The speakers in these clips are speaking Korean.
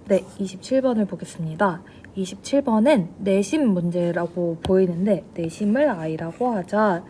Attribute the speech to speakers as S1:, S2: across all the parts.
S1: 네, 27번을 보겠습니다. 27번은 내심 문제라고 보이는데 내심을 I라고 하자.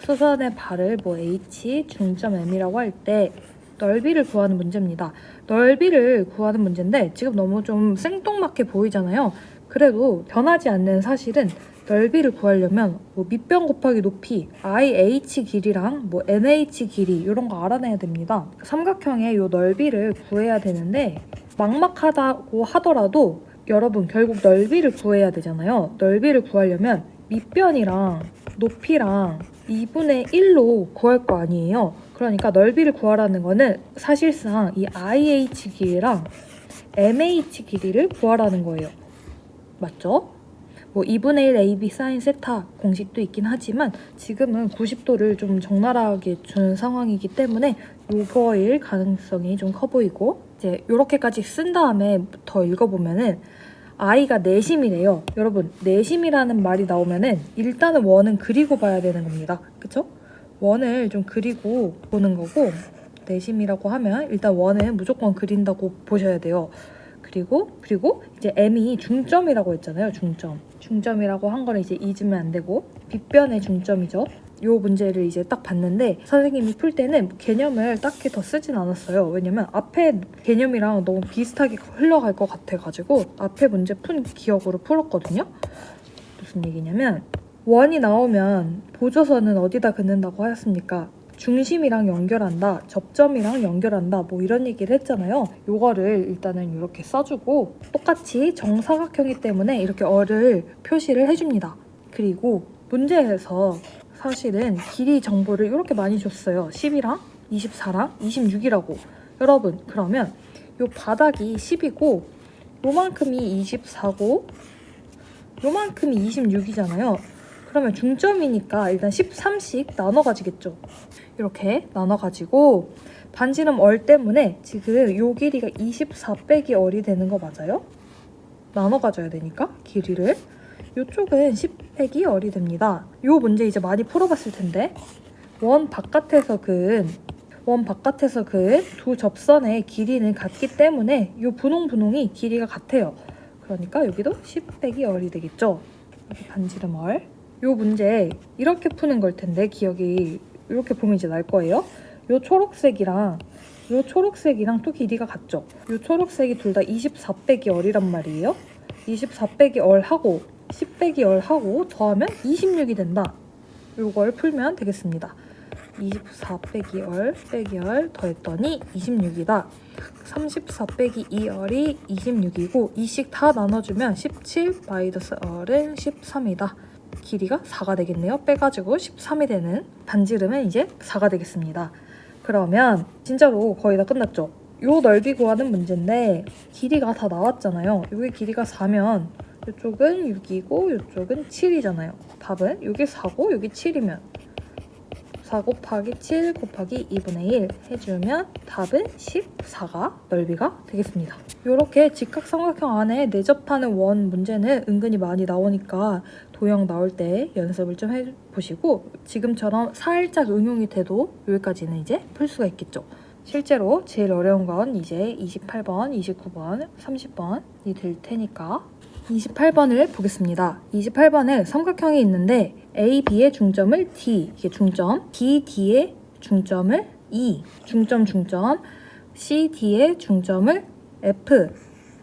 S1: 수선의 발을 H, 중점 M이라고 할 때 넓이를 구하는 문제입니다. 넓이를 구하는 문제인데 지금 너무 좀 생뚱맞게 보이잖아요. 그래도 변하지 않는 사실은 넓이를 구하려면 밑변 곱하기 높이, IH 길이랑 NH 길이 이런 거 알아내야 됩니다. 삼각형의 이 넓이를 구해야 되는데 막막하다고 하더라도 여러분 결국 넓이를 구해야 되잖아요. 넓이를 구하려면 밑변이랑 높이랑 2분의 1로 구할 거 아니에요. 그러니까 넓이를 구하라는 거는 사실상 이 IH 길이랑 MH 길이를 구하라는 거예요. 맞죠? 2분의 1 AB 사인 세타 공식도 있긴 하지만 지금은 90도를 좀 적나라하게 주는 상황이기 때문에 요거일 가능성이 좀 커 보이고 이제 요렇게까지 쓴 다음에 더 읽어보면은 I가 내심이래요. 여러분 내심이라는 말이 나오면은 일단은 원은 그리고 봐야 되는 겁니다. 그쵸? 원을 좀 그리고 보는 거고 내심이라고 하면 일단 원은 무조건 그린다고 보셔야 돼요. 그리고 이제 M이 중점이라고 했잖아요. 중점이라고 한 거는 이제 잊으면 안 되고 빗변의 중점이죠. 요 문제를 이제 딱 봤는데 선생님이 풀 때는 개념을 딱히 더 쓰진 않았어요. 왜냐면 앞에 개념이랑 너무 비슷하게 흘러갈 것 같아가지고 앞에 문제 푼 기억으로 풀었거든요. 무슨 얘기냐면 원이 나오면 보조선은 어디다 긋는다고 하였습니까? 중심이랑 연결한다, 접점이랑 연결한다 이런 얘기를 했잖아요. 요거를 일단은 이렇게 써주고 똑같이 정사각형이기 때문에 이렇게 어를 표시를 해줍니다. 그리고 문제에서 사실은 길이 정보를 이렇게 많이 줬어요. 10이랑 24랑 26이라고. 여러분 그러면 요 바닥이 10이고 요만큼이 24고 요만큼이 26이잖아요. 그러면 중점이니까 일단 13씩 나눠 가지겠죠. 이렇게 나눠 가지고 반지름 얼 때문에 지금 요 길이가 24 빼기 얼이 되는 거 맞아요? 나눠 가져야 되니까 길이를. 요쪽은 10 빼기 얼이 됩니다. 요 문제 이제 많이 풀어봤을 텐데 원 바깥에서 그은 두 접선의 길이는 같기 때문에 요 분홍이 길이가 같아요. 그러니까 여기도 10 빼기 얼이 되겠죠. 여기 반지름 얼. 요 문제 이렇게 푸는 걸 텐데 기억이 이렇게 보면 이제 날 거예요. 요 초록색이랑 또 길이가 같죠. 요 초록색이 둘 다 24 빼기 얼이란 말이에요. 24 빼기 얼하고 10 빼기 얼하고 더하면 26이 된다. 요걸 풀면 되겠습니다. 24 빼기 얼 더했더니 26이다. 34 빼기 2얼이 26이고 2씩 다 나눠주면 17 마이너스 얼은 13이다. 길이가 4가 되겠네요. 빼가지고 13이 되는 반지름은 이제 4가 되겠습니다. 그러면 진짜로 거의 다 끝났죠? 요 넓이 구하는 문제인데 길이가 다 나왔잖아요. 여기 길이가 4면 이쪽은 6이고 이쪽은 7이잖아요. 답은 여기 4고 여기 7이면 4 곱하기 7 곱하기 2분의 1 해주면 답은 14가 넓이가 되겠습니다. 이렇게 직각삼각형 안에 내접하는 원 문제는 은근히 많이 나오니까 도형 나올 때 연습을 좀 해보시고 지금처럼 살짝 응용이 돼도 여기까지는 이제 풀 수가 있겠죠. 실제로 제일 어려운 건 이제 28번, 29번, 30번이 될 테니까 28번을 보겠습니다. 28번에 삼각형이 있는데 A, B의 중점을 D, 이게 중점, D, D의 중점을 E, 중점, C, D의 중점을 F,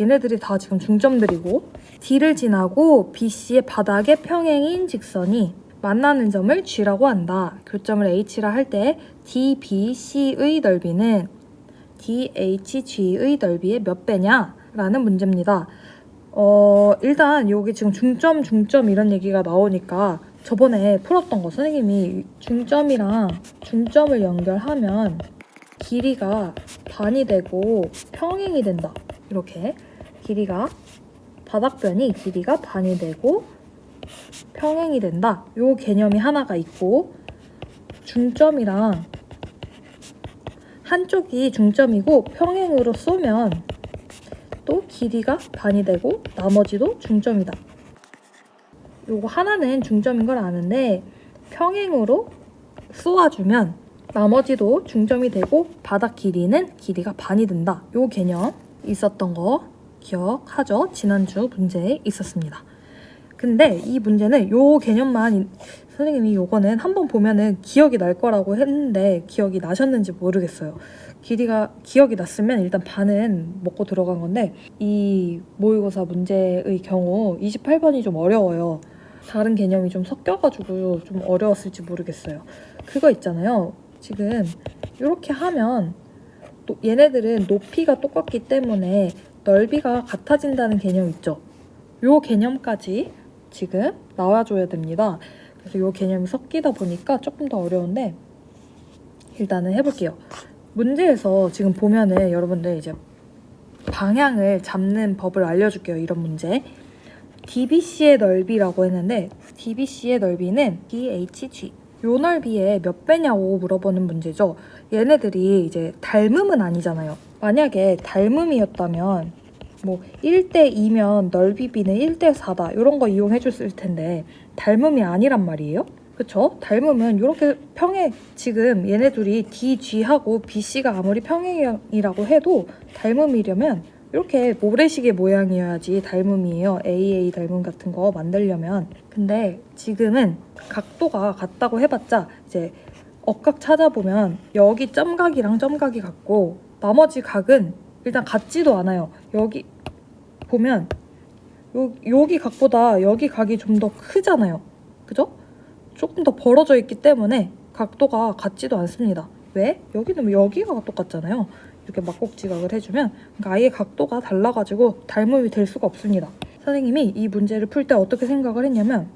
S1: 얘네들이 다 지금 중점들이고 D를 지나고 BC의 바닥에 평행인 직선이 만나는 점을 G라고 한다. 교점을 H라 할 때 DBC의 넓이는 DHG의 넓이의 몇 배냐? 라는 문제입니다. 일단 여기 지금 중점 이런 얘기가 나오니까 저번에 풀었던 거 선생님이 중점이랑 중점을 연결하면 길이가 반이 되고 평행이 된다. 이렇게 바닥변이 길이가 반이 되고 평행이 된다. 요 개념이 하나가 있고 중점이랑 한쪽이 중점이고 평행으로 쏘면 또 길이가 반이 되고 나머지도 중점이다. 요거 하나는 중점인 걸 아는데 평행으로 쏘아주면 나머지도 중점이 되고 바닥 길이는 길이가 반이 된다. 요 개념 있었던 거 기억하죠? 지난주 문제에 있었습니다. 근데 이 문제는 요 개념만 선생님이 요거는 한번 보면은 기억이 날 거라고 했는데 기억이 나셨는지 모르겠어요. 기억이 났으면 일단 반은 먹고 들어간 건데 이 모의고사 문제의 경우 28번이 좀 어려워요. 다른 개념이 좀 섞여가지고 좀 어려웠을지 모르겠어요. 그거 있잖아요. 지금 이렇게 하면 또 얘네들은 높이가 똑같기 때문에 넓이가 같아진다는 개념 있죠. 요 개념까지 지금 나와줘야 됩니다. 그래서 요 개념이 섞이다 보니까 조금 더 어려운데 일단은 해볼게요. 문제에서 지금 보면은 여러분들 이제 방향을 잡는 법을 알려줄게요. 이런 문제. DBC의 넓이라고 했는데 DBC의 넓이는 DHG 요 넓이의 몇 배냐고 물어보는 문제죠. 얘네들이 이제 닮음은 아니잖아요. 만약에 닮음이었다면 뭐 1대2면 넓이 B는 1대4다 이런 거 이용해 줬을 텐데 닮음이 아니란 말이에요. 그쵸? 닮음은 이렇게 지금 얘네 둘이 DG하고 BC가 아무리 평행이라고 해도 닮음이려면 이렇게 모래시계 모양이어야지 닮음이에요. AA 닮음 같은 거 만들려면. 근데 지금은 각도가 같다고 해봤자 이제 억각 찾아보면 여기 점각이랑 점각이 같고 나머지 각은 일단 같지도 않아요. 여기 보면 여기 각보다 여기 각이 좀 더 크잖아요. 그죠? 조금 더 벌어져 있기 때문에 각도가 같지도 않습니다. 왜? 여기는 여기가 똑같잖아요. 이렇게 막곡지각을 해주면 그러니까 아예 각도가 달라가지고 닮음이 될 수가 없습니다. 선생님이 이 문제를 풀 때 어떻게 생각을 했냐면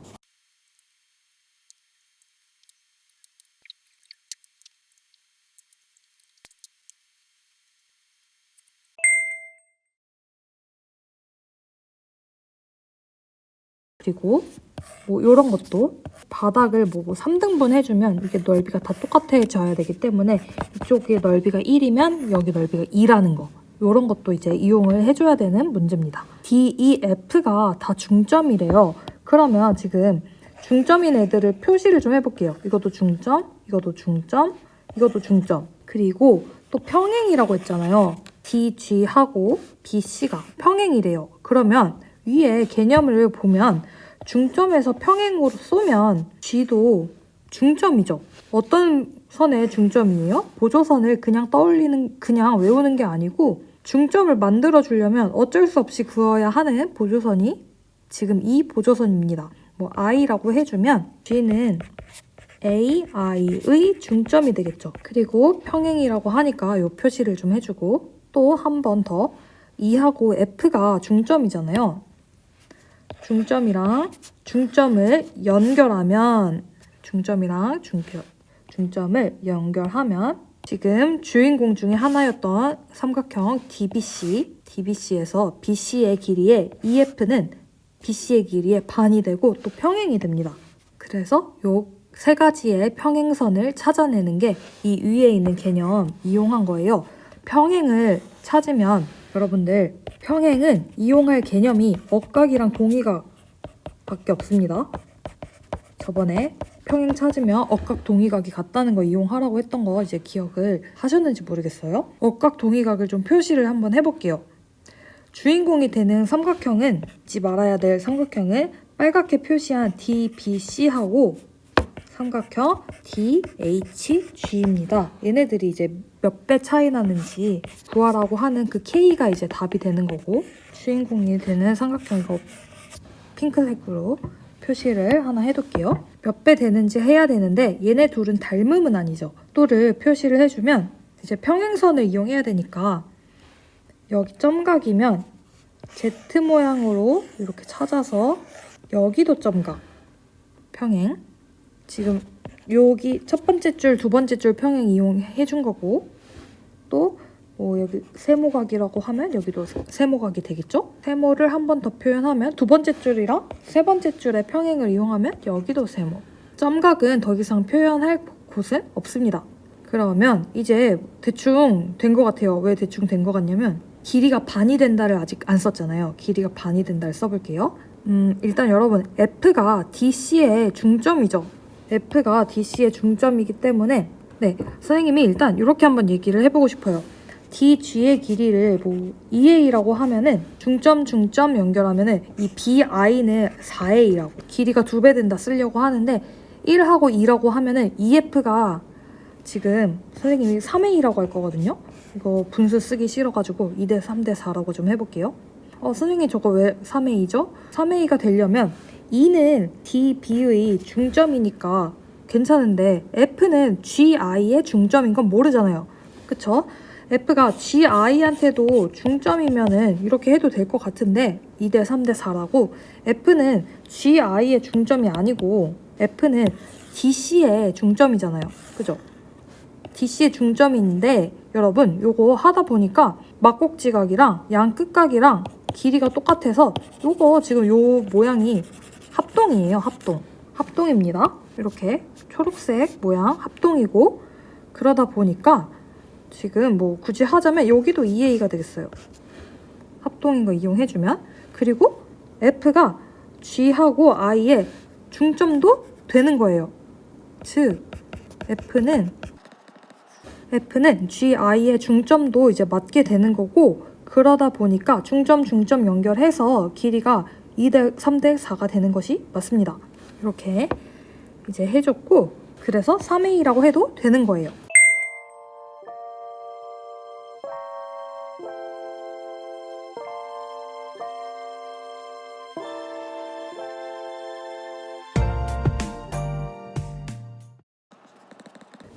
S1: 그리고 뭐 이런 것도 바닥을 뭐 3등분 해주면 이게 넓이가 다 똑같아져야 되기 때문에 이쪽의 넓이가 1이면 여기 넓이가 2라는 거 이런 것도 이제 이용을 해줘야 되는 문제입니다. D, E, F가 다 중점이래요. 그러면 지금 중점인 애들을 표시를 좀 해볼게요. 이것도 중점, 이것도 중점, 이것도 중점. 그리고 또 평행이라고 했잖아요. D, G하고 B, C가 평행이래요. 그러면 위에 개념을 보면 중점에서 평행으로 쏘면 G도 중점이죠. 어떤 선의 중점이에요? 보조선을 그냥 그냥 외우는 게 아니고 중점을 만들어주려면 어쩔 수 없이 그어야 하는 보조선이 지금 이 보조선입니다. 뭐 I라고 해주면 G는 A, I의 중점이 되겠죠. 그리고 평행이라고 하니까 이 표시를 좀 해주고 또 한 번 더 E하고 F가 중점이잖아요. 중점이랑 중점을 연결하면 중점을 연결하면 지금 주인공 중에 하나였던 삼각형 DBC에서 BC의 길이에 EF는 BC의 길이의 반이 되고 또 평행이 됩니다. 그래서 요 세 가지의 평행선을 찾아내는 게 이 위에 있는 개념 이용한 거예요. 평행을 찾으면 여러분들 평행은 이용할 개념이 억각이랑 동의각밖에 없습니다. 저번에 평행 찾으면 억각 동의각이 같다는 거 이용하라고 했던 거 이제 기억을 하셨는지 모르겠어요. 억각 동의각을 좀 표시를 한번 해볼게요. 주인공이 되는 삼각형은 잊지 말아야 될 삼각형은 빨갛게 표시한 DBC하고 삼각형 DHG입니다. 얘네들이 이제 몇 배 차이 나는지 구하라고 하는 그 K가 이제 답이 되는 거고 주인공이 되는 삼각형 이거 핑크색으로 표시를 하나 해둘게요. 몇 배 되는지 해야 되는데 얘네 둘은 닮음은 아니죠. 또를 표시를 해주면 이제 평행선을 이용해야 되니까 여기 점각이면 Z 모양으로 이렇게 찾아서 여기도 점각 평행 지금 여기 첫 번째 줄, 두 번째 줄 평행 이용해 준 거고 또 뭐 여기 세모각이라고 하면 여기도 세모각이 되겠죠? 세모를 한 번 더 표현하면 두 번째 줄이랑 세 번째 줄의 평행을 이용하면 여기도 세모. 점각은 더 이상 표현할 곳은 없습니다. 그러면 이제 대충 된 것 같아요. 왜 대충 된 것 같냐면 길이가 반이 된다를 아직 안 썼잖아요. 길이가 반이 된다를 써볼게요. 일단 여러분 F가 DC의 중점이죠. F가 DC의 중점이기 때문에 네, 선생님이 일단 이렇게 한번 얘기를 해보고 싶어요. DG의 길이를 뭐 2A라고 하면은 중점 연결하면은 이 BI는 4A라고 길이가 2배 된다 쓰려고 하는데 1하고 2라고 하면은 EF가 지금 선생님이 3A라고 할 거거든요. 이거 분수 쓰기 싫어가지고 2대 3대 4라고 좀 해볼게요. 선생님 저거 왜 3A죠? 3A가 되려면 2는 DB의 중점이니까 괜찮은데 F는 GI의 중점인 건 모르잖아요. 그쵸? F가 GI한테도 중점이면은 이렇게 해도 될 것 같은데 2대 3대 4라고 F는 GI의 중점이 아니고 F는 DC의 중점이잖아요. 그죠? DC의 중점인데 여러분 요거 하다 보니까 막곡지각이랑 양끝각이랑 길이가 똑같아서 요거 지금 요 모양이 합동이에요. 합동입니다. 이렇게 초록색 모양 합동이고 그러다 보니까 지금 뭐 굳이 하자면 여기도 2A가 되겠어요. 합동인 거 이용해주면. 그리고 F가 G하고 I의 중점도 되는 거예요. 즉 F는 GI의 중점도 이제 맞게 되는 거고 그러다 보니까 중점 연결해서 길이가 2대 3대 4가 되는 것이 맞습니다. 이렇게 이제 해줬고 그래서 3A라고 해도 되는 거예요.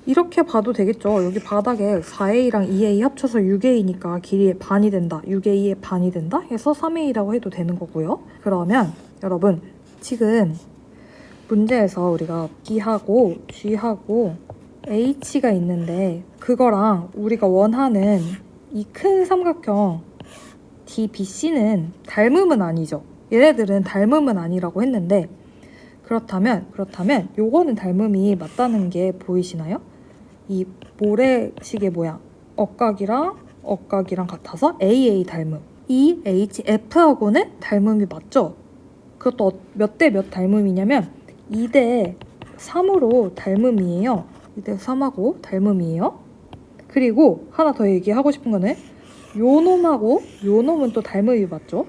S1: 이렇게 봐도 되겠죠. 여기 바닥에 4A랑 2A 합쳐서 6A니까 길이의 반이 된다. 6A의 반이 된다 해서 3A라고 해도 되는 거고요. 그러면 여러분 지금 문제에서 우리가 B하고 G하고 H가 있는데 그거랑 우리가 원하는 이 큰 삼각형 DBC는 닮음은 아니죠. 얘네들은 닮음은 아니라고 했는데 그렇다면 요거는 닮음이 맞다는 게 보이시나요? 이 모래시계 모양 억각이랑 같아서 AA 닮음. 이 HF하고는 닮음이 맞죠? 그것도 몇 대 몇 닮음이냐면 2대 3으로 닮음이에요. 2대 3하고 닮음이에요. 그리고 하나 더 얘기하고 싶은 거는 요 놈하고 요 놈은 또 닮음이 맞죠?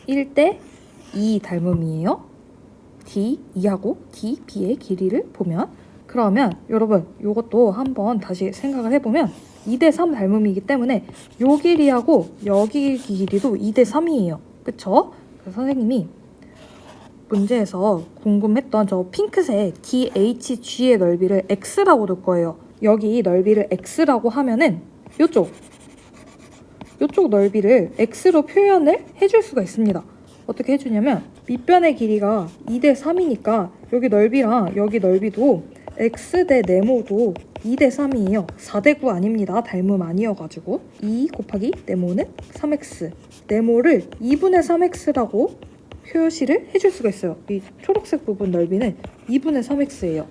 S1: 1대 2 닮음이에요. D2하고 DB의 길이를 보면 그러면 여러분 요것도 한번 다시 생각을 해보면 2대 3 닮음이기 때문에 요 길이하고 여기 길이도 2대 3이에요. 그쵸? 그래서 선생님이 문제에서 궁금했던 저 핑크색 DHG의 넓이를 X라고 둘 거예요. 여기 넓이를 X라고 하면은 요쪽 넓이를 X로 표현을 해줄 수가 있습니다. 어떻게 해주냐면 밑변의 길이가 2대 3이니까 여기 넓이랑 여기 넓이도 X 대 네모도 2대 3이에요. 4대 9 아닙니다. 닮음 아니어가지고 2 곱하기 네모는 3X 네모를 2분의 3X라고 표시를 해줄 수가 있어요. 이 초록색 부분 넓이는 2분의 3X예요.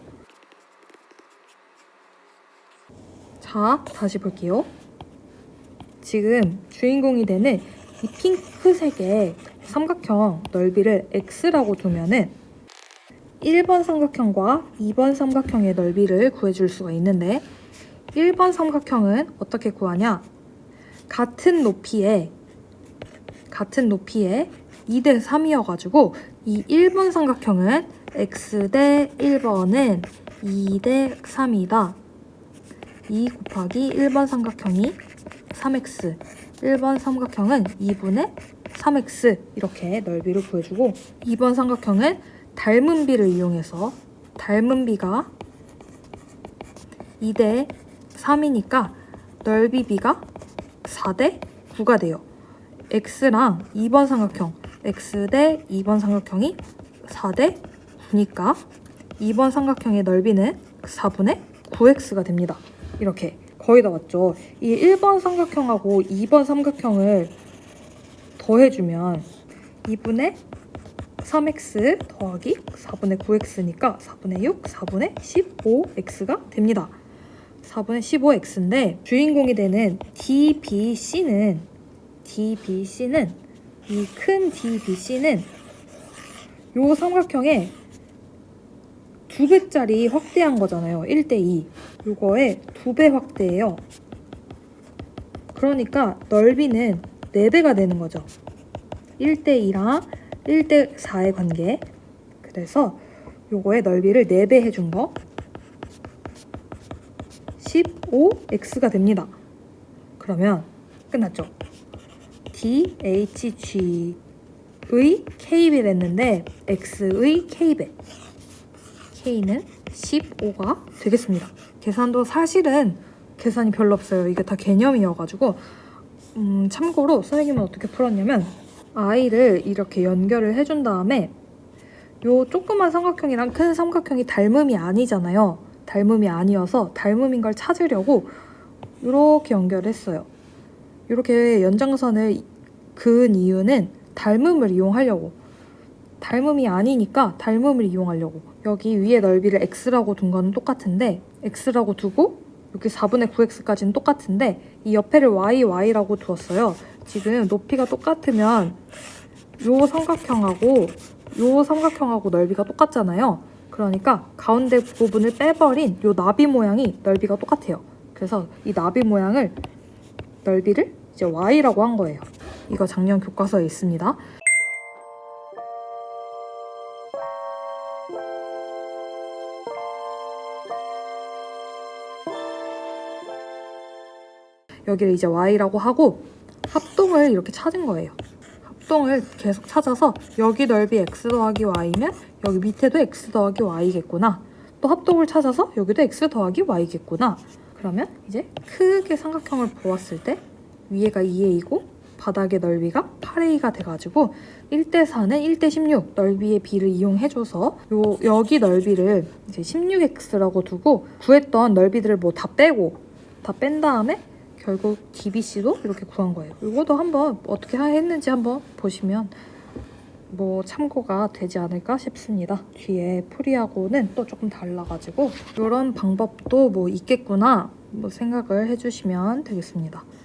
S1: 자, 다시 볼게요. 지금 주인공이 되는 이 핑크색의 삼각형 넓이를 X라고 두면은 1번 삼각형과 2번 삼각형의 넓이를 구해줄 수가 있는데 1번 삼각형은 어떻게 구하냐? 같은 높이에 2대 3이어가지고 이 1번 삼각형은 X 대 1번은 2대 3이다. 2 곱하기 1번 삼각형이 3X 1번 삼각형은 2분의 3X 이렇게 넓이를 구해주고 2번 삼각형은 닮음비를 이용해서 닮음비가 2대 3이니까 넓이비가 4대 9가 돼요. X랑 2번 삼각형 X 대 2번 삼각형이 4대 9니까 2번 삼각형의 넓이는 4분의 9X가 됩니다. 이렇게 거의 다 맞죠? 이 1번 삼각형하고 2번 삼각형을 더해주면 2분의 3x 더하기 4분의 9x니까 4분의 6, 4분의 15x가 됩니다. 4분의 15x인데 주인공이 되는 DBC는 이 큰 DBC는 요 삼각형의 2배짜리 확대한 거잖아요. 1대2 요거의 2배 확대예요. 그러니까 넓이는 4배가 되는 거죠. 1대2랑 1대4의 관계. 그래서 요거의 넓이를 4배 해준 거 15x가 됩니다. 그러면 끝났죠. DHG의 k배 됐는데 x의 k배 k는 15가 되겠습니다. 계산도 사실은 계산이 별로 없어요. 이게 다 개념이어가지고 참고로 선생님은 어떻게 풀었냐면 i를 이렇게 연결을 해준 다음에 요 조그만 삼각형이랑 큰 삼각형이 닮음이 아니잖아요. 닮음이 아니어서 닮음인 걸 찾으려고 이렇게 연결했어요. 이렇게 연장선을 그은 이유는 닮음을 이용하려고. 닮음이 아니니까 닮음을 이용하려고. 여기 위에 넓이를 x라고 둔 거는 똑같은데 x라고 두고 여기 4분의 9x까지는 똑같은데 이 옆에를 y라고 두었어요. 지금 높이가 똑같으면 요 삼각형하고 넓이가 똑같잖아요. 그러니까 가운데 부분을 빼버린 요 나비 모양이 넓이가 똑같아요. 그래서 이 나비 모양을 넓이를 이제 y라고 한 거예요. 이거 작년 교과서에 있습니다. 여기를 이제 y라고 하고 합동을 이렇게 찾은 거예요. 합동을 계속 찾아서 여기 넓이 x 더하기 y면 여기 밑에도 x 더하기 y겠구나. 또 합동을 찾아서 여기도 x 더하기 y겠구나. 그러면 이제 크게 삼각형을 보았을 때 위에가 2a이고 바닥의 넓이가 8a가 돼가지고 1대4는 1대16 넓이의 비를 이용해줘서 여기 넓이를 이제 16x라고 두고 구했던 넓이들을 뭐 다 뺀 다음에 결국 DBC도 이렇게 구한 거예요. 이것도 한번 어떻게 했는지 한번 보시면 뭐 참고가 되지 않을까 싶습니다. 뒤에 풀이하고는 또 조금 달라가지고 이런 방법도 뭐 있겠구나 뭐 생각을 해주시면 되겠습니다.